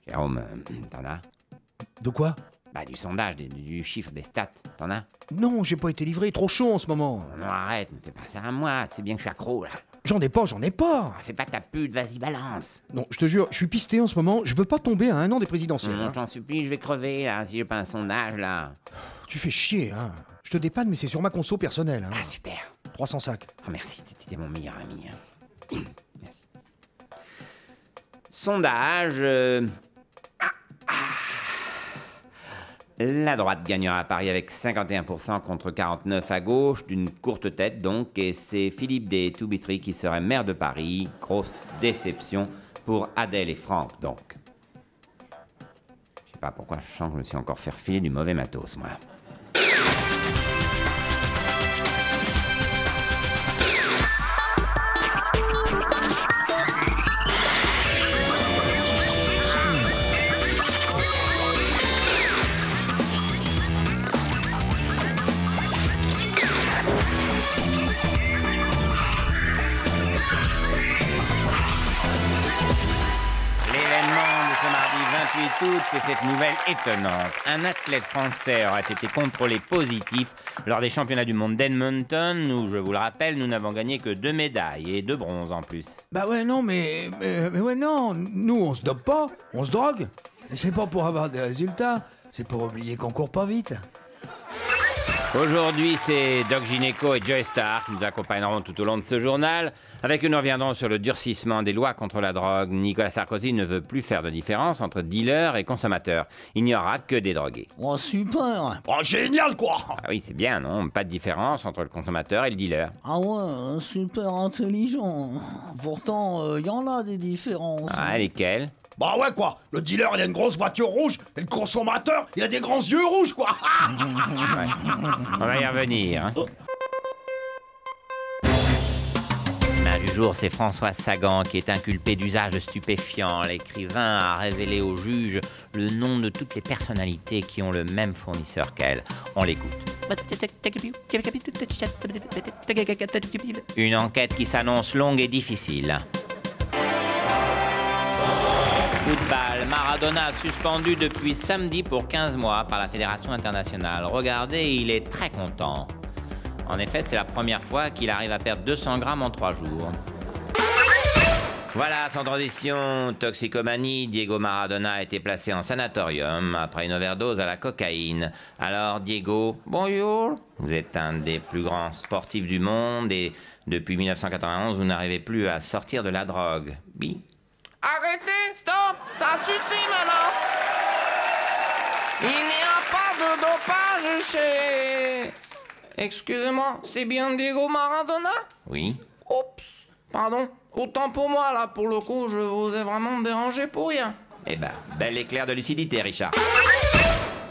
Jérôme, t'en as? De quoi? Bah du sondage, du chiffre, des stats, t'en as? Non, j'ai pas été livré, trop chaud en ce moment. Non, arrête, ne fais pas ça à moi, tu sais bien que je suis accro, là. J'en ai pas, j'en ai pas. Ah, fais pas ta pute, vas-y, balance. Non, je te jure, je suis pisté en ce moment, je veux pas tomber à 1 an des présidentielles. Je t'en supplie, je vais crever, là, si j'ai pas un sondage, là. Tu fais chier, hein. Je te dépanne, mais c'est sur ma conso personnelle. Hein. Ah, super. 300 sacs. Oh, merci, t'étais mon meilleur ami. Hein. Merci. Sondage... La droite gagnera à Paris avec 51% contre 49% à gauche, d'une courte tête donc, et c'est Philippe des Toubitry qui serait maire de Paris. Grosse déception pour Adèle et Franck donc. Je sais pas pourquoi je sens que je me suis encore fait refiler du mauvais matos, moi. C'est cette nouvelle étonnante. Un athlète français aurait été contrôlé positif lors des championnats du monde d'Edmonton où, je vous le rappelle, nous n'avons gagné que 2 médailles et 2 bronzes en plus. Bah ouais, non, mais ouais, non. Nous, on se dope pas, on se drogue. C'est pas pour avoir des résultats, c'est pour oublier qu'on court pas vite. Aujourd'hui, c'est Doc Gynéco et Joey Starr qui nous accompagneront tout au long de ce journal. Avec eux, nous reviendrons sur le durcissement des lois contre la drogue. Nicolas Sarkozy ne veut plus faire de différence entre dealers et consommateurs. Il n'y aura que des drogués. Oh, super. Oh, génial, quoi. Ah oui, c'est bien, non? Pas de différence entre le consommateur et le dealer. Ah ouais, super intelligent. Pourtant, y en a des différences. Ah, lesquelles? Bah ouais, quoi. Le dealer, il a une grosse voiture rouge, et le consommateur, il a des grands yeux rouges, quoi. Ouais. On va y revenir. Hein. Main du jour, c'est François Sagan qui est inculpé d'usage de stupéfiants. L'écrivain a révélé au juge le nom de toutes les personnalités qui ont le même fournisseur qu'elle. On l'écoute. Une enquête qui s'annonce longue et difficile. Football, Maradona suspendu depuis samedi pour 15 mois par la Fédération internationale. Regardez, il est très content. En effet, c'est la première fois qu'il arrive à perdre 200 grammes en 3 jours. Voilà, sans transition, toxicomanie, Diego Maradona a été placé en sanatorium après une overdose à la cocaïne. Alors Diego, bonjour. Vous êtes un des plus grands sportifs du monde et depuis 1991, vous n'arrivez plus à sortir de la drogue. Bi. Arrêtez, stop, ça suffit maintenant. Il n'y a pas de dopage chez... Excusez-moi, c'est bien Diego Maradona? Oui. Oups, pardon. Autant pour moi, là, pour le coup, je vous ai vraiment dérangé pour rien. Eh ben, bel éclair de lucidité, Richard.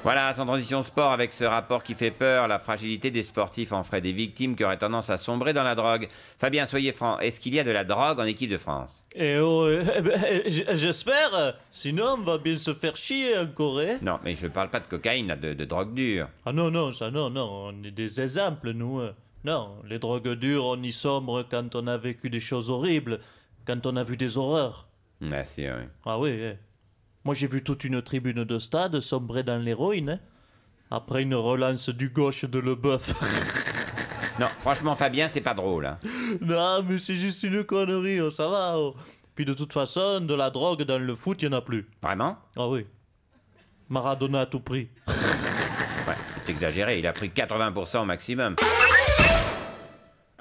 Voilà, sans transition sport, avec ce rapport qui fait peur, la fragilité des sportifs en ferait des victimes qui auraient tendance à sombrer dans la drogue. Fabien, soyez franc, est-ce qu'il y a de la drogue en équipe de France? J'espère, sinon on va bien se faire chier encore, hein? Non, mais je parle pas de cocaïne, là, de drogue dure. Ah non, ça non, on est des exemples, nous. Non, les drogues dures, on y sombre quand on a vécu des choses horribles, quand on a vu des horreurs. Merci, oui. Ah oui, Moi, j'ai vu toute une tribune de stade sombrer dans l'héroïne, hein, après une relance du gauche de Leboeuf. Non, franchement, Fabien, c'est pas drôle. Hein. Non, mais c'est juste une connerie, oh, ça va. Oh. Puis de toute façon, de la drogue dans le foot, il n'y en a plus. Vraiment? Ah oui. Maradona à tout prix. Ouais, c'est exagéré, il a pris 80% au maximum.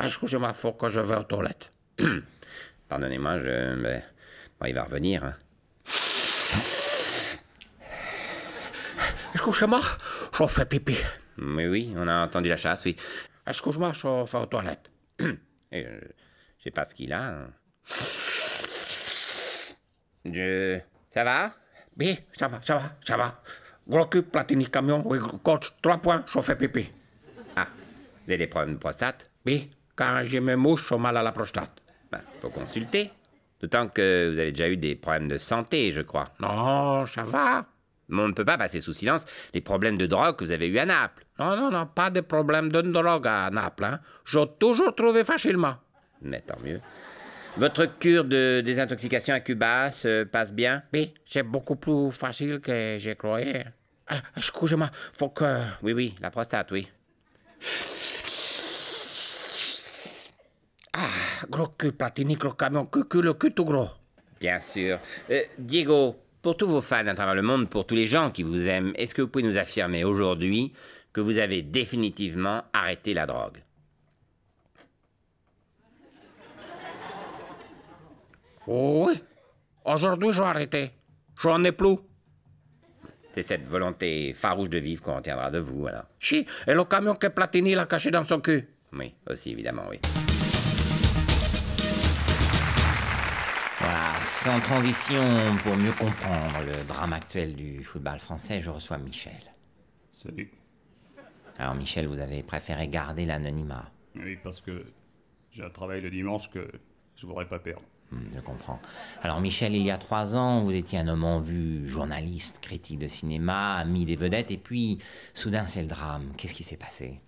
Excusez-moi, faut que je vais aux toilettes. Pardonnez-moi, bon, il va revenir, hein. Excusez-moi, je fais pipi. Mais oui, on a entendu la chasse, oui. Excuse-moi, je vais aux toilettes. Et, je sais pas ce qu'il a. Hein. Ça va? Oui, ça va. Gros cul, Platini camion, oui, coach, 3 points, je fais pipi. Ah, vous avez des problèmes de prostate? Oui, quand j'ai mes mouches, j'ai mal à la prostate. Ben, faut consulter. D'autant que vous avez déjà eu des problèmes de santé, je crois. Non, ça va. Mais on ne peut pas passer sous silence les problèmes de drogue que vous avez eu à Naples. Non, pas de problème de drogue à Naples. Hein. J'ai toujours trouvé facilement. Mais tant mieux. Votre cure de désintoxication à Cuba se passe bien? Oui, c'est beaucoup plus facile que je croyais. Ah, excusez-moi, faut que... Oui, la prostate, oui. Ah, gros cul, Platini, gros camion, le cul tout gros. Bien sûr. Diego, pour tous vos fans à travers le monde, pour tous les gens qui vous aiment, est-ce que vous pouvez nous affirmer aujourd'hui que vous avez définitivement arrêté la drogue? Oui, aujourd'hui, j'ai arrêté. J'en ai plus. C'est cette volonté farouche de vivre qu'on retiendra de vous, alors. Chi, et le camion que Platini l'a caché dans son cul. Oui, aussi, évidemment, oui. Voilà, sans transition, pour mieux comprendre le drame actuel du football français, je reçois Michel. Salut. Alors, Michel, vous avez préféré garder l'anonymat. Oui, parce que j'ai un travail le dimanche que je voudrais pas perdre. Je comprends. Alors, Michel, il y a 3 ans, vous étiez un homme en vue, journaliste, critique de cinéma, ami des vedettes, et puis, soudain, c'est le drame. Qu'est-ce qui s'est passé?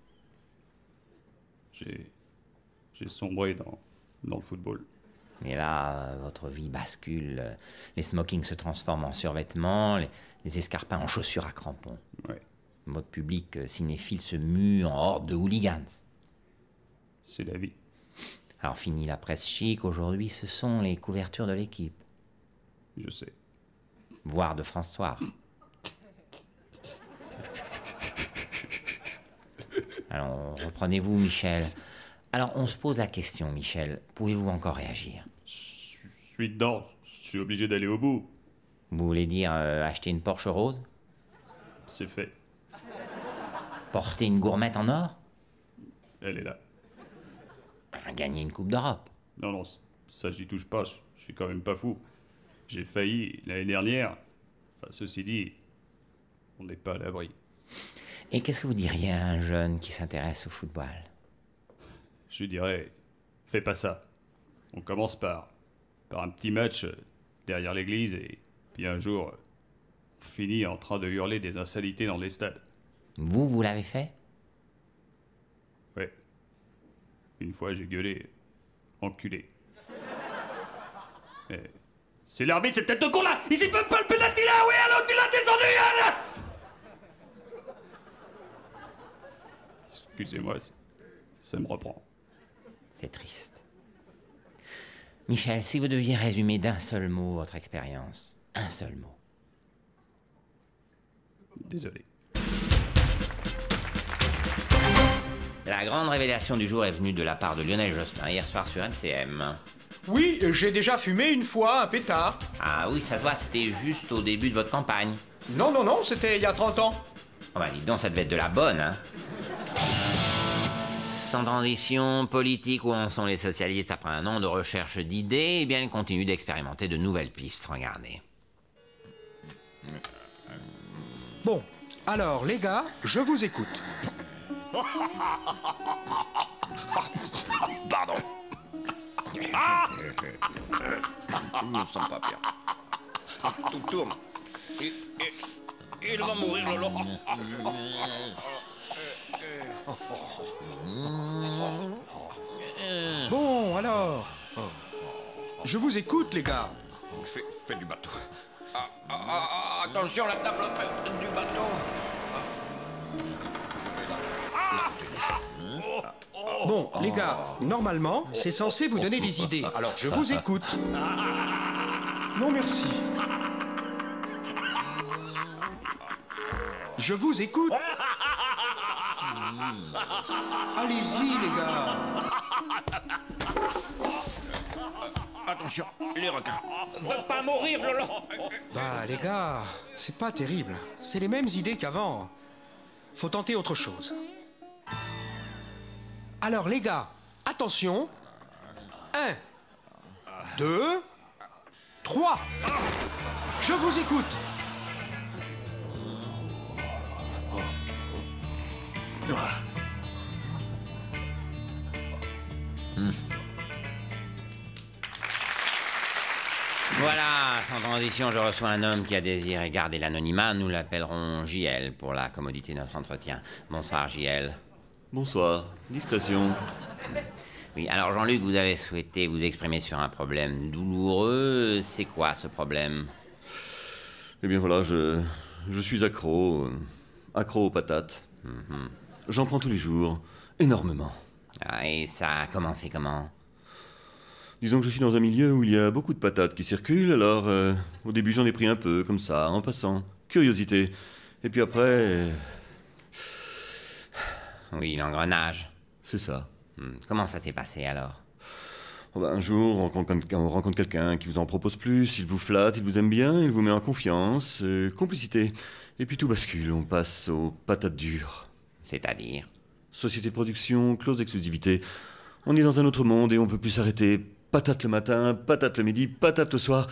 J'ai sombré dans le football. Et là, votre vie bascule. Les smokings se transforment en survêtements, les escarpins en chaussures à crampons. Ouais, Votre public cinéphile se mue en horde de hooligans. c'est la vie. Alors, fini la presse chic, aujourd'hui, ce sont les couvertures de l'équipe, Je sais. voire de France Soir. Alors, reprenez-vous, Michel. Alors, on se pose la question, Michel. Pouvez-vous encore réagir? Je suis dedans. Je suis obligé d'aller au bout. Vous voulez dire acheter une Porsche rose? C'est fait. Porter une gourmette en or? Elle est là. Gagner une Coupe d'Europe? Non, ça j'y touche pas. Je suis quand même pas fou. J'ai failli l'année dernière. Enfin, ceci dit, on n'est pas à l'abri. Et qu'est-ce que vous diriez à un jeune qui s'intéresse au football? Je lui dirais, fais pas ça. On commence par un petit match derrière l'église et puis un jour, on finit en train de hurler des insanités dans les stades. Vous l'avez fait? Ouais. Une fois, j'ai gueulé, enculé. Mais c'est l'arbitre, cette tête de con là! Il s'y peut pas le pénalty là! Oui, alors tu l'as descendu, Yann! Excusez-moi, ça me reprend. C'est triste. Michel, si vous deviez résumer d'un seul mot votre expérience, un seul mot. Désolé. La grande révélation du jour est venue de la part de Lionel Jospin hier soir sur MCM. Oui, j'ai déjà fumé une fois un pétard. Ah oui, ça se voit, c'était juste au début de votre campagne. Non, c'était il y a 30 ans. Oh bah dites donc, ça devait être de la bonne, hein. Sans transition politique, où en sont les socialistes après un an de recherche d'idées, eh bien ils continuent d'expérimenter de nouvelles pistes, regardez. Bon, alors les gars, je vous écoute. Pardon. Je me sens pas bien. Tout tourne. Il va mourir, Lolo. Bon, alors. Je vous écoute, les gars. Fais du bateau. Attention, la table fait du bateau. Bon, les gars, normalement, c'est censé vous donner des idées. Alors, je vous écoute. Non, merci. Je vous écoute. Allez-y, les gars. Attention, les requins. Va pas mourir, Lolo. Bah, les gars, c'est pas terrible. C'est les mêmes idées qu'avant. Faut tenter autre chose. Alors, les gars, attention. 1, 2, 3. Je vous écoute. Voilà, sans transition, je reçois un homme qui a désiré garder l'anonymat. Nous l'appellerons JL pour la commodité de notre entretien. Bonsoir, JL. Bonsoir. Discrétion. Oui, alors Jean-Luc, vous avez souhaité vous exprimer sur un problème douloureux. C'est quoi ce problème? Eh bien voilà, je suis accro aux patates. J'en prends tous les jours, énormément. Ah, et ça a commencé comment? Disons que je suis dans un milieu où il y a beaucoup de patates qui circulent, alors au début j'en ai pris un peu, comme ça, en passant. Curiosité. Et puis après... Oui, l'engrenage. C'est ça. Comment ça s'est passé alors? Oh ben, un jour, on rencontre quelqu'un qui vous en propose plus, il vous flatte, il vous aime bien, il vous met en confiance, complicité. Et puis tout bascule, on passe aux patates dures. C'est-à-dire? Société de production, clause d'exclusivité. On est dans un autre monde et on peut plus s'arrêter. Patate le matin, patate le midi, patate le soir.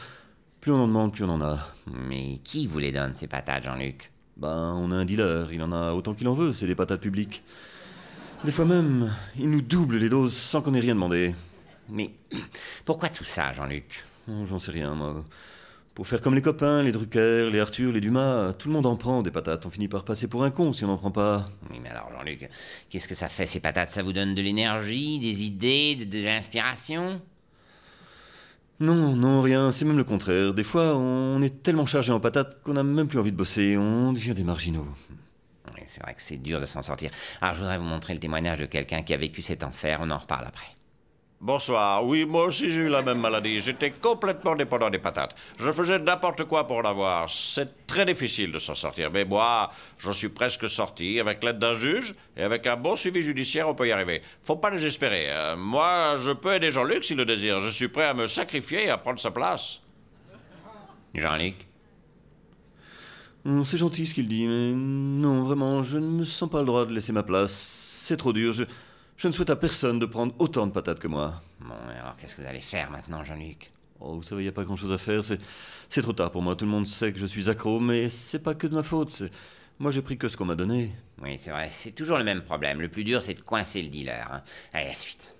Plus on en demande, plus on en a. Mais qui vous les donne, ces patates, Jean-Luc? Ben, on a un dealer, il en a autant qu'il en veut, c'est des patates publiques. Des fois même, il nous double les doses sans qu'on ait rien demandé. Mais pourquoi tout ça, Jean-Luc? Oh, j'en sais rien, moi. Pour faire comme les copains, les Drucker, les Arthur, les Dumas, tout le monde en prend des patates. On finit par passer pour un con si on n'en prend pas. Oui, mais alors, Jean-Luc, qu'est-ce que ça fait, ces patates? Ça vous donne de l'énergie, des idées, de l'inspiration? Non, non, rien, c'est même le contraire. Des fois, on est tellement chargé en patates qu'on n'a même plus envie de bosser, on devient des marginaux. Oui, c'est vrai que c'est dur de s'en sortir. Alors, je voudrais vous montrer le témoignage de quelqu'un qui a vécu cet enfer, on en reparle après. Bonsoir. Oui, moi aussi j'ai eu la même maladie. J'étais complètement dépendant des patates. Je faisais n'importe quoi pour en avoir. C'est très difficile de s'en sortir. Mais moi, je suis presque sorti avec l'aide d'un juge et avec un bon suivi judiciaire, on peut y arriver. Faut pas désespérer. Moi, je peux aider Jean-Luc s'il le désire. Je suis prêt à me sacrifier et à prendre sa place. Jean-Luc? C'est gentil ce qu'il dit, mais non, vraiment, je ne me sens pas le droit de laisser ma place. C'est trop dur. Je ne souhaite à personne de prendre autant de patates que moi. Bon, alors qu'est-ce que vous allez faire maintenant, Jean-Luc? Oh, vous savez, il n'y a pas grand-chose à faire. C'est trop tard pour moi. Tout le monde sait que je suis accro, mais c'est pas que de ma faute. Moi, j'ai pris que ce qu'on m'a donné. Oui, c'est vrai. C'est toujours le même problème. Le plus dur, c'est de coincer le dealer. Hein. Allez, la suite.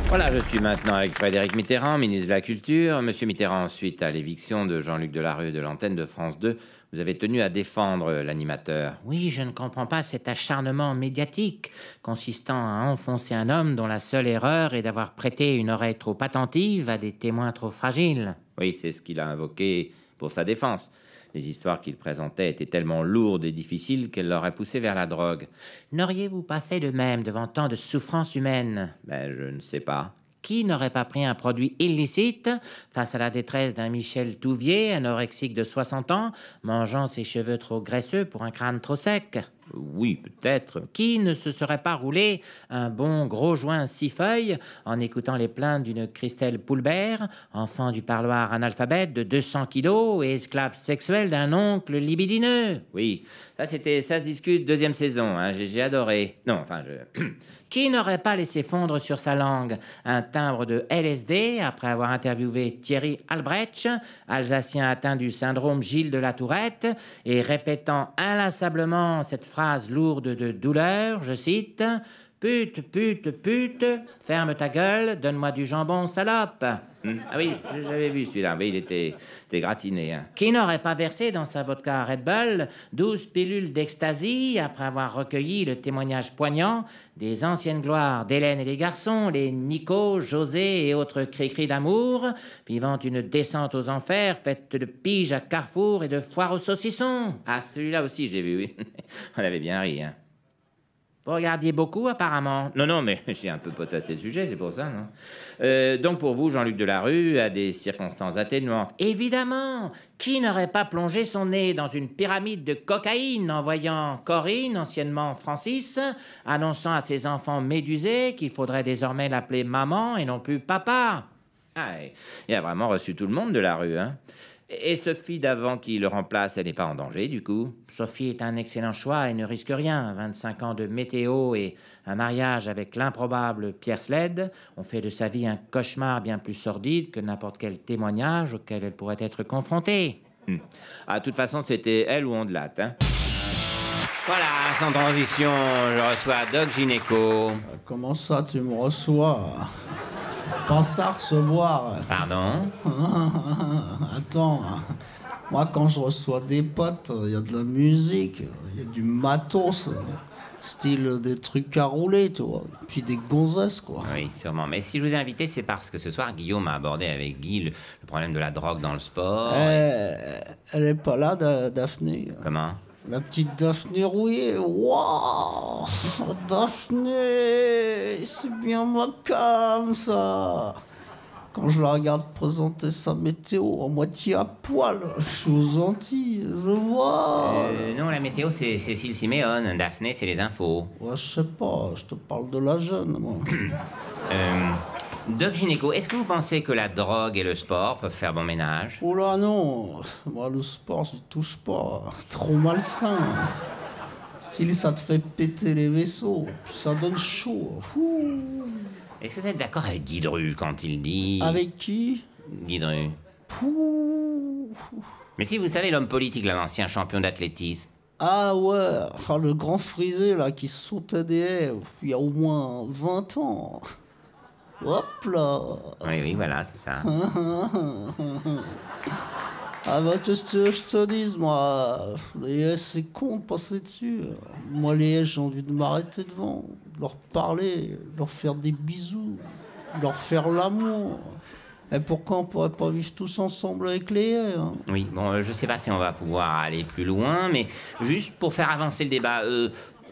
Voilà, je suis maintenant avec Frédéric Mitterrand, ministre de la Culture. Monsieur Mitterrand, suite à l'éviction de Jean-Luc Delarue de l'antenne de France 2, vous avez tenu à défendre l'animateur. Oui, je ne comprends pas cet acharnement médiatique consistant à enfoncer un homme dont la seule erreur est d'avoir prêté une oreille trop attentive à des témoins trop fragiles. Oui, c'est ce qu'il a invoqué pour sa défense. Les histoires qu'il présentait étaient tellement lourdes et difficiles qu'elles l'auraient poussé vers la drogue. N'auriez-vous pas fait de même devant tant de souffrances humaines? Ben, je ne sais pas. Qui n'aurait pas pris un produit illicite face à la détresse d'un Michel Touvier, anorexique de 60 ans, mangeant ses cheveux trop graisseux pour un crâne trop sec? Oui, peut-être. Qui ne se serait pas roulé un bon gros joint 6 feuilles en écoutant les plaintes d'une Christelle Poulbert, enfant du parloir analphabète de 200 kilos et esclave sexuel d'un oncle libidineux? Oui, ça se discute, 2e saison, hein, j'ai adoré. Non, enfin, Qui n'aurait pas laissé fondre sur sa langue un timbre de LSD après avoir interviewé Thierry Albrecht, Alsacien atteint du syndrome Gilles de la Tourette, et répétant inlassablement cette phrase lourde de douleur, je cite « Pute, pute, pute, ferme ta gueule, donne-moi du jambon, salope !» Ah oui, j'avais vu celui-là, mais il était gratiné. Hein. Qui n'aurait pas versé dans sa vodka Red Bull 12 pilules d'ecstasy après avoir recueilli le témoignage poignant des anciennes gloires d'Hélène et les garçons, les Nico, José et autres cris-cris d'amour, vivant une descente aux enfers faite de piges à Carrefour et de foire aux saucissons? Ah, celui-là aussi, je l'ai vu, oui. On avait bien ri, hein. Vous regardiez beaucoup, apparemment. Non, mais j'ai un peu potassé le sujet, c'est pour ça, non? Donc, pour vous, Jean-Luc Delarue a des circonstances atténuantes. Évidemment! Qui n'aurait pas plongé son nez dans une pyramide de cocaïne en voyant Corinne, anciennement Francis, annonçant à ses enfants médusés qu'il faudrait désormais l'appeler maman et non plus papa? Ah, il a vraiment reçu tout le monde, Delarue, hein? Et Sophie d'avant qui le remplace, elle n'est pas en danger, du coup? Sophie est un excellent choix et ne risque rien. 25 ans de météo et un mariage avec l'improbable Pierre Sled ont fait de sa vie un cauchemar bien plus sordide que n'importe quel témoignage auquel elle pourrait être confrontée. Ah, de toute façon, c'était elle ou on de latte, hein? Voilà, sans transition, je reçois Doc Gynéco. Comment ça, tu me reçois? Pense à recevoir. Pardon? Attends, Moi, quand je reçois des potes, il y a de la musique, il y a du matos, style des trucs à rouler, tu vois. Et puis des gonzesses, quoi. Oui, sûrement. Mais si je vous ai invité, c'est parce que ce soir, Guillaume a abordé avec Guy le problème de la drogue dans le sport. Elle est pas là, Daphné. Comment? La petite Daphné Rouillet. Waouh, Daphné, c'est bien ma cam, ça. Quand je la regarde présenter sa météo en moitié à poil, je suis aux Antilles, je vois. Non, la météo, c'est Cécile Siméon. Daphné, c'est les infos. Ouais, je sais pas, je te parle de la jeune, moi. Doc Gynéco, est-ce que vous pensez que la drogue et le sport peuvent faire bon ménage? Oh là non, moi le sport, j'y touche pas. Trop malsain. Style, ça te fait péter les vaisseaux, puis ça donne chaud. Fou. Est-ce que vous êtes d'accord avec Guy Dru quand il dit... Avec qui? Guy Dru. Pouh. Mais si vous savez, l'homme politique, là, l'ancien champion d'athlétisme. Ah ouais, le grand frisé là qui sautait des haies il y a au moins 20 ans. Hop là. Oui, voilà, c'est ça. Ah bah qu'est-ce que je te dise, moi, les haies c'est con de passer dessus. Moi les haies j'ai envie de m'arrêter devant, de leur parler, de leur faire des bisous, de leur faire l'amour. Et pourquoi on pourrait pas vivre tous ensemble avec les haies, hein? Oui, bon, je sais pas si on va pouvoir aller plus loin, mais juste pour faire avancer le débat,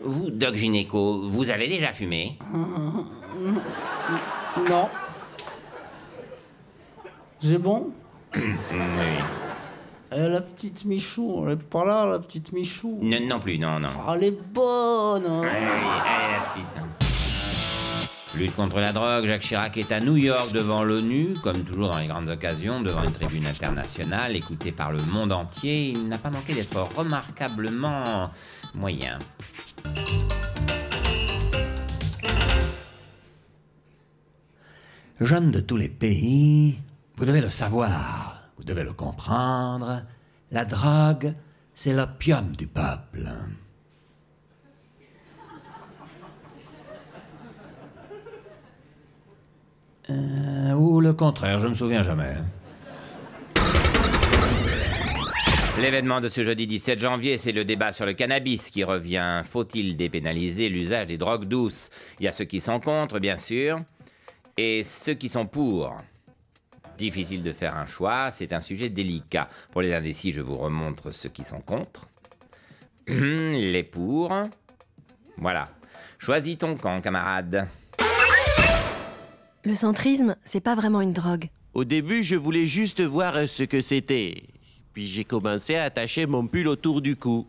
vous, Doc Gynéco, vous avez déjà fumé? Non. J'ai bon? Oui. La petite Michou, elle est pas là, la petite Michou. Non plus, non. Ah, elle est bonne, hein. Oui, allez, la suite. Lutte contre la drogue, Jacques Chirac est à New York devant l'ONU, comme toujours dans les grandes occasions, devant une tribune internationale, écoutée par le monde entier. Il n'a pas manqué d'être remarquablement moyen. Jeunes de tous les pays, vous devez le savoir, vous devez le comprendre, la drogue, c'est l'opium du peuple. Ou le contraire, je me souviens jamais. L'événement de ce jeudi 17 janvier, c'est le débat sur le cannabis qui revient. Faut-il dépénaliser l'usage des drogues douces? Il y a ceux qui sont contre, bien sûr, et ceux qui sont pour. Difficile de faire un choix, c'est un sujet délicat. Pour les indécis, je vous remontre ceux qui sont contre. Les pour. Voilà. Choisis ton camp, camarade. Le centrisme, c'est pas vraiment une drogue. Au début, je voulais juste voir ce que c'était. Puis j'ai commencé à attacher mon pull autour du cou.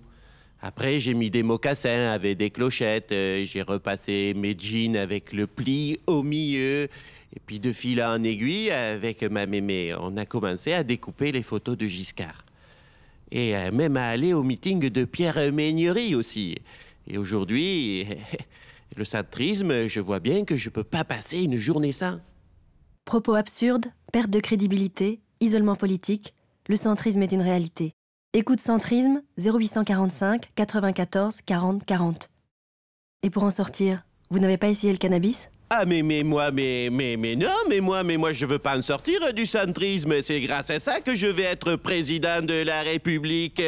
Après, j'ai mis des mocassins avec des clochettes. J'ai repassé mes jeans avec le pli au milieu. Et puis de fil en aiguille, avec ma mémé, on a commencé à découper les photos de Giscard. Et même à aller au meeting de Pierre Ményery aussi. Et aujourd'hui, le centrisme, je vois bien que je peux pas passer une journée sans. Propos absurdes, perte de crédibilité, isolement politique, le centrisme est une réalité. Écoute Centrisme, 0845 94 40 40. Et pour en sortir, vous n'avez pas essayé le cannabis? Ah, mais moi, je veux pas en sortir du centrisme. C'est grâce à ça que je vais être président de la République.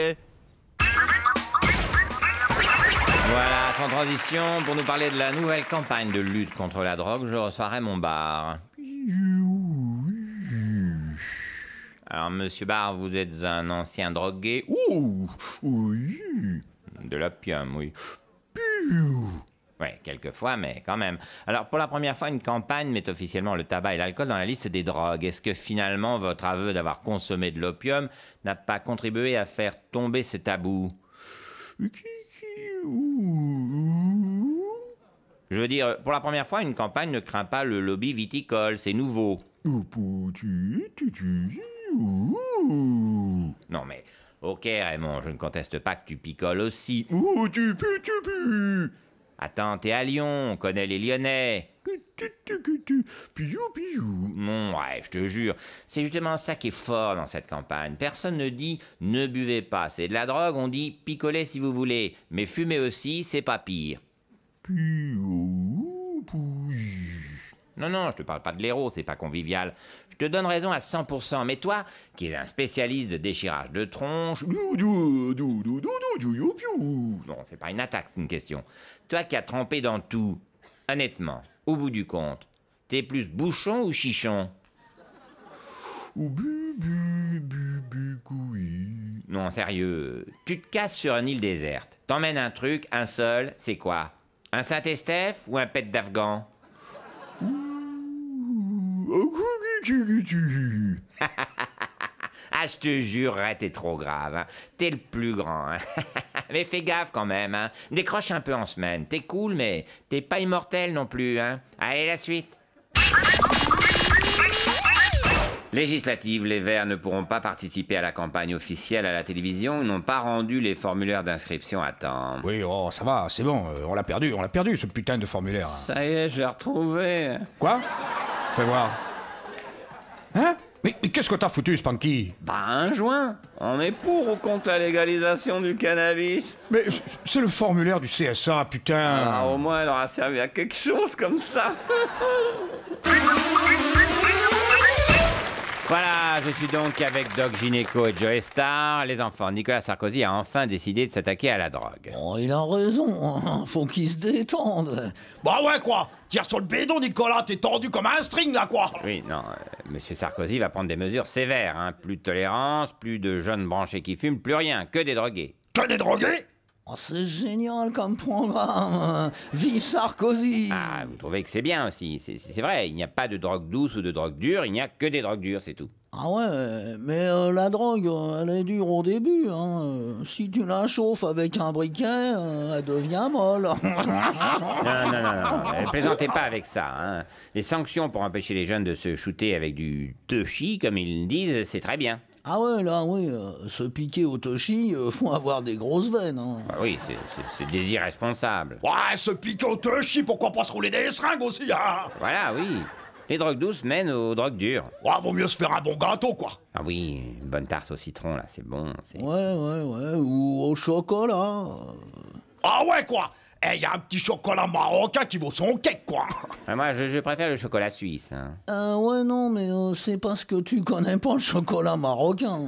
Voilà, sans transition, pour nous parler de la nouvelle campagne de lutte contre la drogue, je reçois Raymond Barre. Alors, monsieur Barre, vous êtes un ancien drogué? Ouh, oui. De l'opium, oui. Oui, quelquefois, mais quand même. Alors, pour la première fois, une campagne met officiellement le tabac et l'alcool dans la liste des drogues. Est-ce que finalement, votre aveu d'avoir consommé de l'opium n'a pas contribué à faire tomber ce tabou? Je veux dire, pour la première fois, une campagne ne craint pas le lobby viticole, c'est nouveau. Non mais, ok Raymond, je ne conteste pas que tu picoles aussi. Attends, t'es à Lyon, on connaît les Lyonnais. Non, ouais, je te jure, c'est justement ça qui est fort dans cette campagne. Personne ne dit « ne buvez pas », c'est de la drogue, on dit « picolez si vous voulez », mais fumer aussi, c'est pas pire. Non, non, je te parle pas de l'héros, c'est pas convivial. Je te donne raison à 100%, mais toi, qui es un spécialiste de déchirage de tronche... Non, c'est pas une attaque, c'est une question. Toi qui as trempé dans tout, honnêtement, au bout du compte, t'es plus bouchon ou chichon? Non, sérieux, tu te casses sur une île déserte, t'emmènes un truc, un seul, c'est quoi? Un Saint-Estèphe ou un pet d'Afghan? Ah, je te jure, t'es trop grave, hein. T'es le plus grand, hein. Mais fais gaffe quand même, hein. Décroche un peu en semaine, t'es cool, mais t'es pas immortel non plus, hein. Allez, la suite. Législative, les Verts ne pourront pas participer à la campagne officielle à la télévision. Ils n'ont pas rendu les formulaires d'inscription à temps. Oui, oh, ça va, c'est bon, on l'a perdu, ce putain de formulaire. Ça y est, j'ai retrouvé. Quoi? Fais voir. Hein? Mais qu'est-ce que t'as foutu, Spanky? Bah, un joint. On est pour ou contre la légalisation du cannabis? Mais c'est le formulaire du CSA, putain. Ah, au moins, elle aura servi à quelque chose comme ça. Voilà, je suis donc avec Doc Gynéco et Joe Star. Les enfants, Nicolas Sarkozy a enfin décidé de s'attaquer à la drogue. Oh, il a raison, hein. Faut qu'il se détende. Bah ouais, quoi. Tire sur le bédon, Nicolas, t'es tendu comme un string, là, quoi. Oui, non, Monsieur Sarkozy va prendre des mesures sévères, hein. Plus de tolérance, plus de jeunes branchés qui fument, plus rien, que des drogués. Que des drogués? Oh, c'est génial comme programme. Vive Sarkozy. Ah, vous trouvez que c'est bien aussi. C'est vrai, il n'y a pas de drogue douce ou de drogue dure, il n'y a que des drogues dures, c'est tout. Ah ouais, mais la drogue, elle est dure au début, hein. Si tu la chauffes avec un briquet, elle devient molle. Non, plaisantez pas avec ça, hein. Les sanctions pour empêcher les jeunes de se shooter avec du toshi, comme ils disent, c'est très bien. Ah ouais, là, oui, se piquer au toshi, faut avoir des grosses veines, hein. Ah oui, c'est des irresponsables. Ouais, se piquer au toshi, pourquoi pas se rouler des seringues aussi, hein? Voilà, oui. Les drogues douces mènent aux drogues dures. Ouais, vaut mieux se faire un bon gâteau, quoi. Ah oui, une bonne tarte au citron, là, c'est bon. Ouais, ou au chocolat. Ah ouais, quoi. Eh, y a un petit chocolat marocain qui vaut son cake, quoi. Ah, moi, je préfère le chocolat suisse, hein. Ouais, non, mais c'est parce que tu connais pas le chocolat marocain.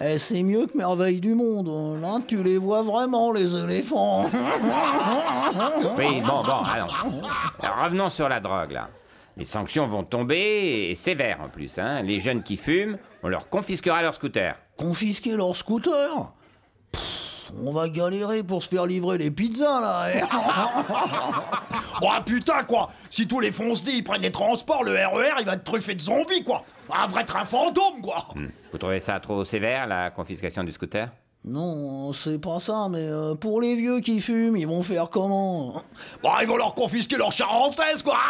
Eh, c'est mieux que Merveille du Monde. Là, tu les vois vraiment, les éléphants. Oui, bon, alors, revenons sur la drogue, là. Les sanctions vont tomber, et sévères en plus, hein. Les jeunes qui fument, on leur confisquera leur scooter. Confisquer leur scooter? On va galérer pour se faire livrer les pizzas, là. Oh putain, quoi. Si tous les foncedis ils prennent les transports, le RER il va être truffé de zombies, quoi. Un vrai train fantôme, quoi. Vous trouvez ça trop sévère, la confiscation du scooter? Non, c'est pas ça, mais pour les vieux qui fument, ils vont faire comment? Bah, ils vont leur confisquer leur charentaise, quoi.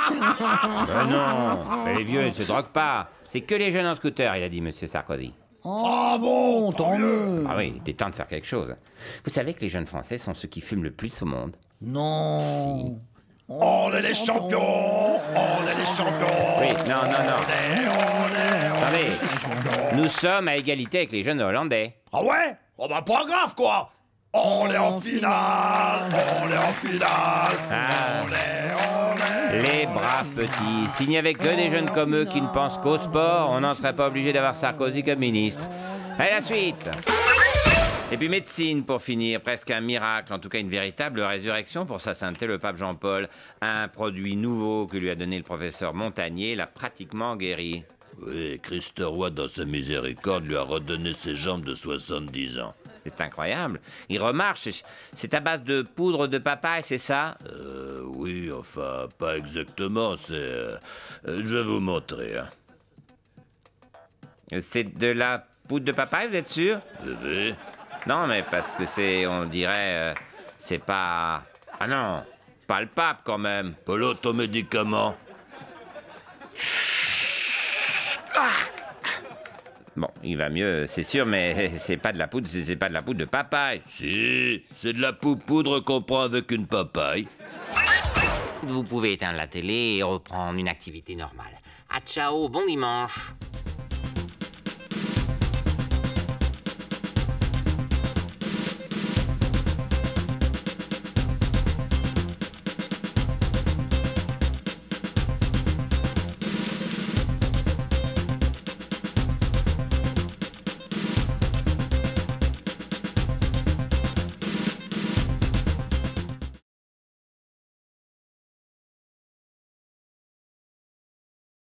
Non, les vieux ne se droguent pas. C'est que les jeunes en scooter, il a dit Monsieur Sarkozy. Ah bon, tant mieux. Ah oui, il était temps de faire quelque chose. Vous savez que les jeunes Français sont ceux qui fument le plus au monde? Non. Si. On est les champions. On est les champions. Oui, non. Attendez, nous sommes à égalité avec les jeunes hollandais. Ah ouais? Oh bah pas grave, quoi. On est en finale. On est en finale. Les braves petits. S'il n'y avait que des jeunes comme eux qui ne pensent qu'au sport, on n'en serait pas obligé d'avoir Sarkozy comme ministre. Allez, la suite. Et puis médecine pour finir, presque un miracle, en tout cas une véritable résurrection pour sa sainteté le pape Jean-Paul. Un produit nouveau que lui a donné le professeur Montagnier l'a pratiquement guéri. Oui, Christ roi dans sa miséricorde lui a redonné ses jambes de 70 ans. C'est incroyable. Il remarche, c'est à base de poudre de papaye, c'est ça? Oui, enfin, pas exactement, c'est... je vais vous montrer, hein. C'est de la poudre de papaye, vous êtes sûr? Oui. Non, mais parce que c'est, on dirait, c'est pas... Ah non, pas le pape quand même. Pas l'automédicament. Bon, il va mieux, c'est sûr, mais c'est pas de la poudre, c'est pas de la poudre de papaye. Si, c'est de la poudre qu'on prend avec une papaye. Vous pouvez éteindre la télé et reprendre une activité normale. Ah ciao, bon dimanche.